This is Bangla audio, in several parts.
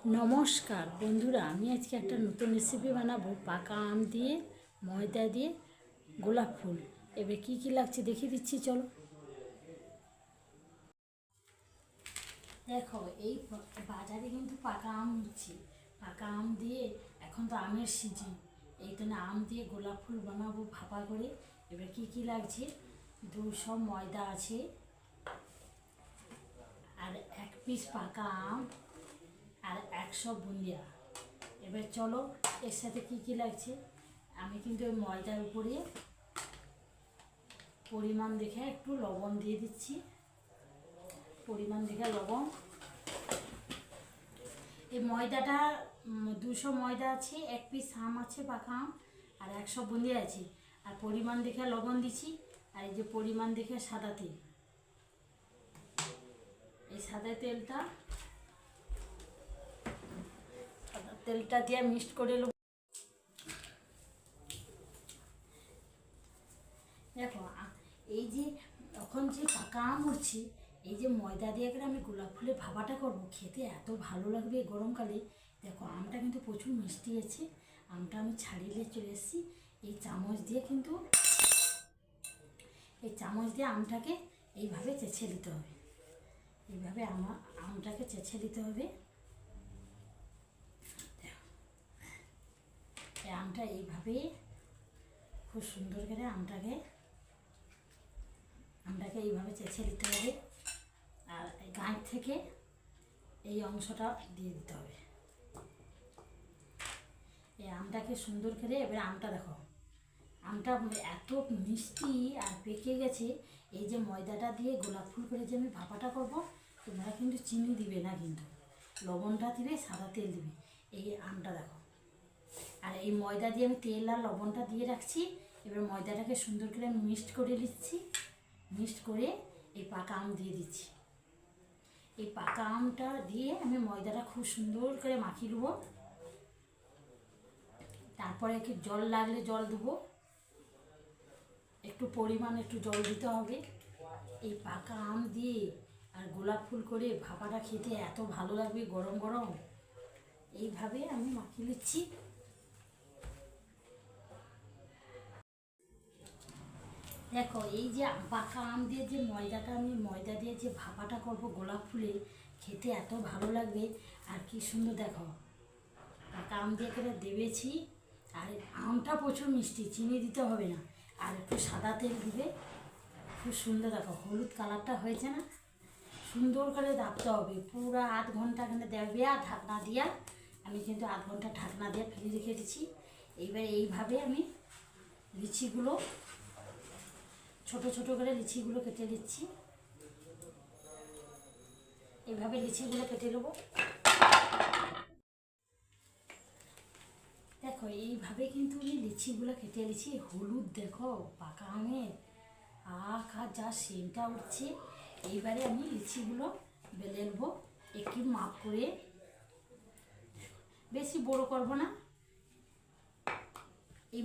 নমস্কার বন্ধুরা, আমি আজকে একটা নতুন রেসিপি বানাবো পাকা আম দিয়ে ময়দা দিয়ে গোলাপ ফুল। এবার কি কি লাগছে দেখিয়ে দিচ্ছি, চলো। দেখো, এই বাজারে কিন্তু পাকা আম হচ্ছে। পাকা আম দিয়ে, এখন তো আমের সিজন, এই জন্য আম দিয়ে গোলাপ ফুল বানাবো ভাপা করে। এবার কি কি লাগছে: 200 ময়দা আছে, আর 1 পিস পাকা আম, আর 100 বুন্দিয়া। এবার চলো, এর সাথে কি কি লাগছে। আমি কিন্তু ওই ময়দার উপরে পরিমাণ দেখে একটু লবণ দিয়ে দিচ্ছি। পরিমাণ দেখে লবণ। এই ময়দাটা 200 ময়দা আছে, 1 পিস আম আছে পাকা আম, আর 100 বুন্দিয়া আছে। আর পরিমাণ দেখে লবণ দিচ্ছি। আর এই যে পরিমাণ দেখে সাদা তেল, এই সাদা তেলটা দিয়ে মিক্সড করে নেব। দেখো, এই যে এখন যে পাকা আম হচ্ছে, এই যে ময়দা দিয়ে করে আমি গোলাপ ফুলের ভাপাটা করবো, খেতে এত ভালো লাগবে গরমকালে। দেখো, আমটা কিন্তু প্রচুর মিষ্টি আছে। আমটা আমি ছাড়িয়ে চলে এসেছি। এই চামচ দিয়ে আমটাকে এইভাবে চেঁচে দিতে হবে। এইভাবে আমটাকে চেঁচে দিতে হবে। এই আমটা এইভাবে খুব সুন্দর করে আমটাকে এইভাবে চেঁচে দিতে হবে। আর গাঁট থেকে এই অংশটা দিয়ে দিতে হবে। এই আমটাকে সুন্দর করে, এবার আমটা দেখো, আমটা এত মিষ্টি আর পেকে গেছে। এই যে ময়দাটা দিয়ে গোলাপ ফুল করে যে আমি ভাপাটা করবো, তোমরা কিন্তু চিনি দিবে না, কিন্তু লবণটা দিবে, সাদা তেল দিবে। এই আমটা দেখো, আর এই ময়দা দিয়ে আমি তেল আর লবণটা দিয়ে রাখছি। এবার ময়দাটাকে সুন্দর করে আমি মিক্সড করে নিচ্ছি। মিক্সড করে এই পাকা আম দিয়ে দিচ্ছি। এই পাকা আমটা দিয়ে আমি ময়দাটা খুব সুন্দর করে মাখিয়ে নেবো। তারপরে একটু জল লাগলে জল দেবো, একটু পরিমাণ একটু জল দিতে হবে। এই পাকা আম দিয়ে আর গোলাপ ফুল করে ভাপাটা খেতে এত ভালো লাগবে গরম গরম। এইভাবে আমি মাখিয়ে নিচ্ছি। দেখো, এই যে পাকা আম দিয়ে যে ময়দা দিয়ে যে ভাপাটা করবো গোলাপ ফুলে, খেতে এত ভালো লাগবে। আর কি সুন্দর দেখো, পাকা আম দিয়ে করে দেবেছি। আর আমটা প্রচুর মিষ্টি, চিনি দিতে হবে না। আর একটু সাদা তেল দিবে। খুব সুন্দর দেখো, হলুদ কালারটা হয়েছে না? সুন্দর করে রাখতে হবে পুরো আধ ঘন্টা, এখানে দেবে। আর ঢাকনা দিয়া, আমি কিন্তু আধ ঘন্টা ঢাকনা দিয়ে ফেলে রেখে দিচ্ছি। এইবার এইভাবে আমি লিচিগুলো ছোট ছোট করে লিচিগুলো কেটে দিচ্ছি। এইভাবে লিচিগুলো কেটে নেবো। দেখো, এইভাবে কিন্তু আমি লিচিগুলো কেটে নিচ্ছি। হলুদ দেখো পাকা আমের, আর যা সেন্টটা উঠছে। এইবারে আমি লিচিগুলো বেলে নেবো একটু মাপ করে। বেশি বড় করব না, এই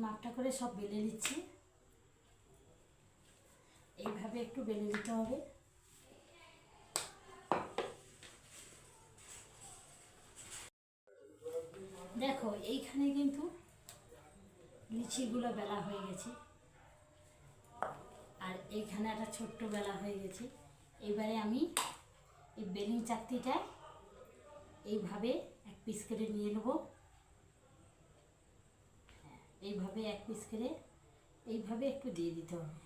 মাপটা করে সব বেলে নিচ্ছি। এইভাবে একটু বেলে দিতে হবে। দেখো, এইখানে কিন্তু লিচিগুলো বেলা হয়ে গেছে, আর এইখানে একটা ছোট্ট বেলা হয়ে গেছে। এবারে আমি এই বেলিং চাকতিটা এইভাবে 1 পিস করে নিয়ে নেব। এইভাবে 1 পিস করে এইভাবে একটু দিয়ে দিতে হবে।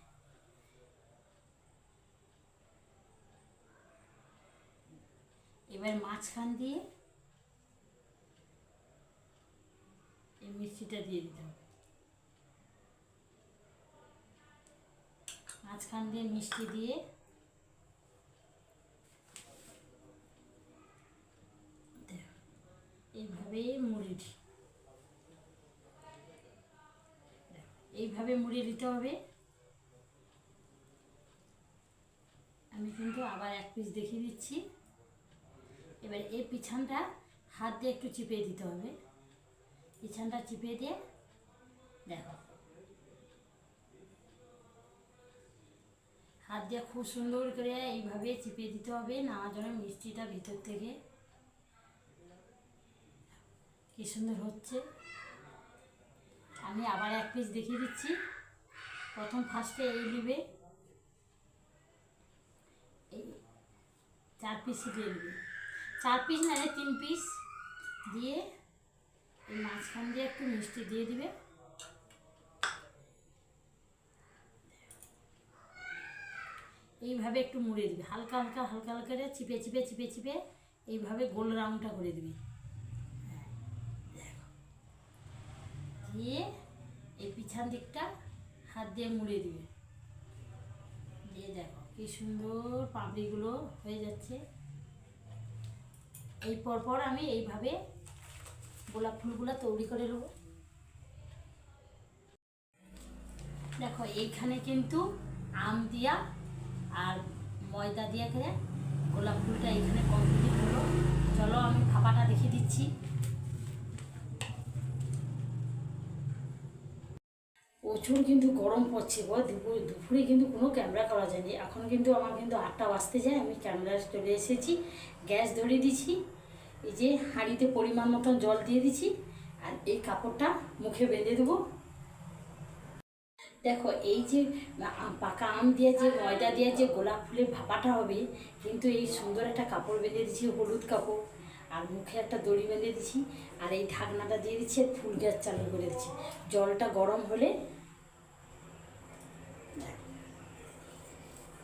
এবার মাঝখান দিয়ে এই মিষ্টিটা দিয়ে দিতে হবে। মাঝখান দিয়ে মিষ্টি দিয়ে এইভাবে মুড়িয়ে দিতে হবে। আমি কিন্তু আবার 1 পিস দেখিয়ে দিচ্ছি। এবার এই পিছনটা হাত দিয়ে একটু চিপে দিতে হবে। পিছনটা চিপে দিয়ে দেখো, হাত দিয়ে খুব সুন্দর করে এইভাবে চিপে দিতে হবে, না যেন মিষ্টিটা ভিতর থেকে। কি সুন্দর হচ্ছে। আমি আবার এক পিস দেখিয়ে দিচ্ছি। প্রথম ফার্স্টে এই নেবে, এই 4 পিস দিয়ে নেবে, 4 পিস না 3 পিস দিয়ে এই মাঝখান দিয়ে একটু মিষ্টি দিয়ে দিবে। এইভাবে একটু মুড়ে দিবে, হালকা হালকা হালকা হালকা করে চিপে চিপে চিপে চিপে এইভাবে গোল রাউন্ডটা করে দিবি। দিয়ে এই পিছন দিকটা হাত দিয়ে মুড়ে দিবে। দিয়ে দেখো কি সুন্দর পাপড়িগুলো হয়ে যাচ্ছে। এই পরপর আমি এইভাবে গোলাপ ফুলগুলো তৈরি করে নেব। দেখো এইখানে কিন্তু আম দিয়া আর ময়দা দিয়ে করে গোলাপ ফুলটা এখানে কমপ্লিট হলো। চলো আমি ভাপাটা দেখিয়ে দিচ্ছি। প্রচুর কিন্তু গরম পড়ছে গো, দুপুরে কিন্তু কোনো ক্যামেরা করা যায়নি। এখন কিন্তু আমার কিন্তু 8টা বাজতে যায়, আমি ক্যামেরা চলে এসেছি, গ্যাস ধরিয়ে দিচ্ছি। এই যে হাঁড়িতে পরিমাণ মতন জল দিয়ে দিচ্ছি, আর এই কাপড়টা মুখে বেঁধে দেবো। দেখো এই যে পাকা আম দিয়ে যে ময়দা দিয়ে যে গোলাপ ফুলের ভাপাটা হবে, কিন্তু এই সুন্দর একটা কাপড় বেঁধে দিচ্ছি, হলুদ কাপড়, আর মুখে একটা দড়ি বেঁধে দিচ্ছি, আর এই ঢাকনাটা দিয়ে দিচ্ছি, ফুল গ্যাস চালু করে দিচ্ছি। জলটা গরম হলে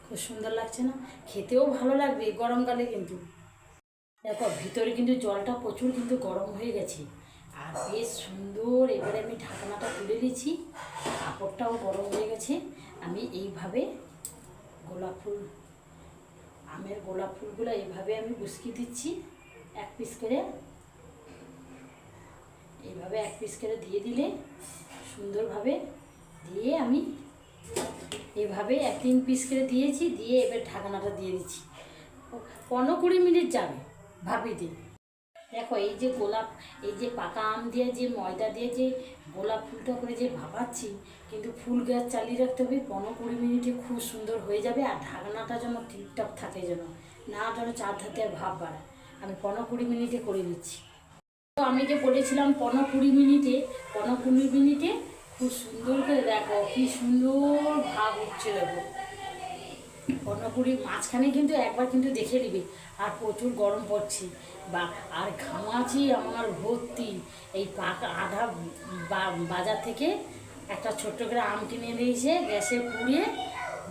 খুব সুন্দর লাগছে না? খেতেও ভালো লাগবে গরমকালে। কিন্তু দেখো ভিতরে কিন্তু জলটা প্রচুর কিন্তু গরম হয়ে গেছে, আর বেশ সুন্দর। এবারে আমি ঢাকনাটা তুলে দিচ্ছি, কাপড়টাও গরম হয়ে গেছে। আমি এইভাবে গোলাপ ফুল, আমের গোলাপ ফুলগুলো এইভাবে আমি বুসকিয়ে দিচ্ছি, এক পিস করে। এইভাবে এক পিস করে দিয়ে দিলে সুন্দরভাবে দিয়ে আমি এইভাবে 1-3 পিস করে দিয়েছি, দিয়ে এবার ঢাকনাটা দিয়ে দিচ্ছি। 15-20 মিনিট যাবে ভাপিতে। দেখো এই যে গোলাপ, এই যে পাকা আম দিয়ে যে ময়দা দিয়ে যে গোলাপ ফুলটা করে যে ভাপাচ্ছি, কিন্তু ফুল গ্যাস চালিয়ে রাখতে হবে। 15-20 মিনিটে খুব সুন্দর হয়ে যাবে। আর ঢাকনাটা যেন ঠিকঠাক থাকে, যেন না যেন চার ধাতে ভাপ বাড়ায়। আমি 15-20 মিনিটে করে দিচ্ছি। তো আমি যে বলেছিলাম 15-20 মিনিটে, 15-20 মিনিটে খুব সুন্দর করে দেখো কি সুন্দর ভাব উঠছে। দেখো 15-20 মাঝখানে কিন্তু একবার কিন্তু দেখে নিবি। আর প্রচুর গরম পড়ছে বা আর ঘামাচি আমার ভর্তি। এই পাকা আধা বাজার থেকে একটা ছোট্ট করে আম কিনে দিয়েছে, গ্যাসে পুড়িয়ে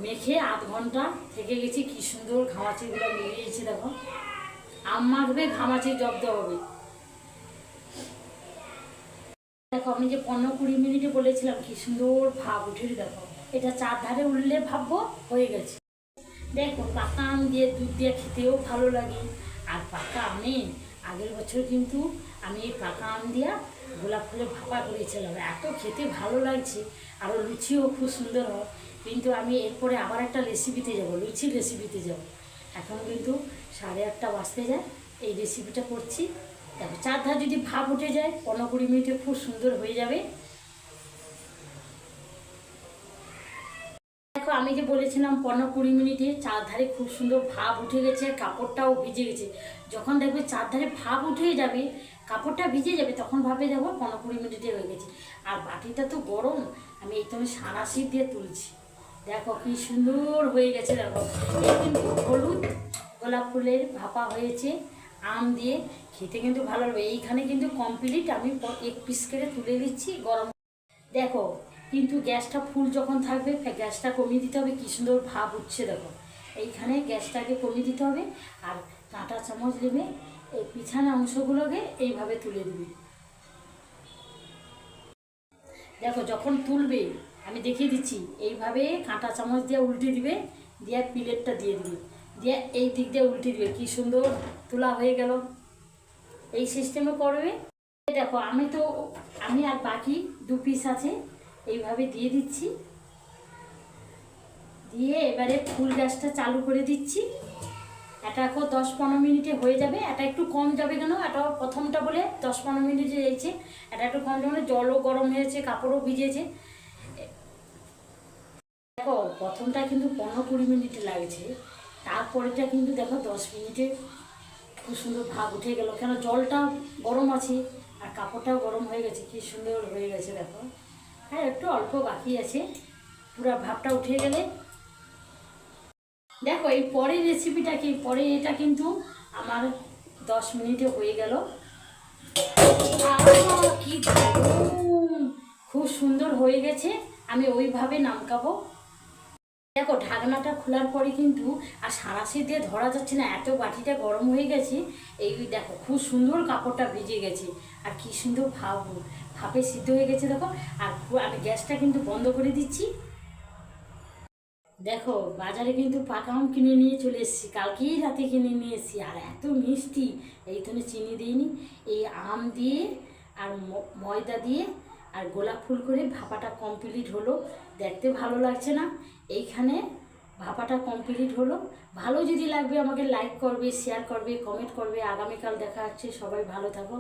মেখে আধ ঘন্টা থেকে গেছি। কি সুন্দর ঘামাচিগুলো মিলিয়েছি। দেখো আম মাখবে, ঘামাচি জব্দ হবে। দেখো আমি যে 15-20 মিনিটে বলেছিলাম, কি সুন্দর ভাব উঠে। দেখো এটা চারধারে উঠলে ভাববো হয়ে গেছে। দেখো পাকা আম দিয়ে দুধ দিয়ে খেতেও ভালো লাগে। আর পাকা আমে আগের বছর কিন্তু আমি এই পাকা আম দিয়া গোলাপ ফুলের ভাপা করেছিলাম, এত খেতে ভালো লাগছে। আরও লুচিও খুব সুন্দর হয়। কিন্তু আমি এরপরে আবার একটা রেসিপিতে যাব, লুচির রেসিপিতে যাব। এখন কিন্তু 8:30 বাজতে যায়, এই রেসিপিটা করছি। দেখো চারধার যদি ভাপ উঠে যায় 15-20 মিনিটে খুব সুন্দর হয়ে যাবে। দেখো আমি যে বলেছিলাম 15-20 মিনিটে চারধারে খুব সুন্দর ভাপ উঠে গেছে, কাপড়টাও ভিজে গেছে। যখন দেখবে চারধারে ভাপ উঠে যাবে, কাপড়টা ভিজে যাবে, তখন ভাবে দেখো 15-20 মিনিটে হয়ে গেছে। আর বাটিটা তো গরম, আমি এই তো সাঁড়াশি দিয়ে তুলছি। দেখো কি সুন্দর হয়ে গেছে। দেখো এই কিন্তু হলুদ গোলাপ ফুলের ভাপা হয়েছে আম দিয়ে, খেতে কিন্তু ভালো লাগবে। এইখানে কিন্তু কমপ্লিট। আমি 1 পিস করে তুলে দিচ্ছি গরম। দেখো কিন্তু গ্যাসটা ফুল যখন থাকবে গ্যাসটা কমিয়ে দিতে হবে। কি সুন্দর ভাব উঠছে। দেখো এইখানে গ্যাসটাকে কমিয়ে দিতে হবে, আর কাঁটা চামচ নেবে এই পিছনে অংশগুলোকে এইভাবে তুলে দিবে। দেখো যখন তুলবে আমি দেখিয়ে দিচ্ছি, এইভাবে কাঁটা চামচ দিয়ে উল্টে দিবে, দিয়ে প্লেটটা দিয়ে দিবে, দিয়ে এই দিক দিয়ে উল্টে দিবে। কি সুন্দর তোলা হয়ে গেল। এই সিস্টেমে করবে। দেখো আমি আর বাকি 2 পিস আছে, এইভাবে দিয়ে দিচ্ছি। দিয়ে এবারে ফুল গ্যাসটা চালু করে দিচ্ছি। এটাকেও 10-15 মিনিটে হয়ে যাবে। এটা একটু কম যাবে, কেন এটা প্রথমটা বলে 10-15 মিনিটে যাইছে। এটা একটু কম যাবে, জলও গরম হয়েছে, কাপড়ও ভিজেছে। দেখো প্রথমটা কিন্তু 15-20 মিনিট লাগছে, তারপরেটা কিন্তু দেখো 10 মিনিটে খুব সুন্দর ভাব উঠে গেল, কেন জলটা গরম আছে আর কাপড়টাও গরম হয়ে গেছে, কি সুন্দর হয়ে গেছে দেখো। হ্যাঁ একটু অল্প বাকি আছে, পুরো ভাবটা উঠে গেলে দেখো এই পরের রেসিপিটা কি, পরে এটা কিন্তু আমার 10 মিনিটে হয়ে গেল। কি দারুণ, খুব সুন্দর হয়ে গেছে, আমি ওইভাবে নামকাবো। দেখো ঢাকনাটা খোলার পরে কিন্তু আর সাঁড়াশি দিয়ে ধরা যাচ্ছে না, এত বাটিটা গরম হয়ে গেছে। এই দেখো খুব সুন্দর কাপড়টা ভিজে গেছে, আর কি সুন্দর ভাপে সিদ্ধ হয়ে গেছে দেখো। আর আমি গ্যাসটা কিন্তু বন্ধ করে দিচ্ছি। দেখো বাজারে কিন্তু পাকা আম কিনে নিয়ে চলে এসেছি, কালকেই রাতে কিনে নিয়ে এসেছি, আর এত মিষ্টি, এই জন্য চিনি দিইনি। এই আম দিয়ে আর ময়দা দিয়ে আর গোলাপ ফুল করে ভাপাটা কমপ্লিট হলো, দেখতে ভালো লাগছে না? এইখানে ভাপাটা কমপ্লিট হলো। ভালো যদি লাগবে আমাকে লাইক করবে, শেয়ার করবে, কমেন্ট করবে। আগামীকাল দেখা হচ্ছে, সবাই ভালো থাকো।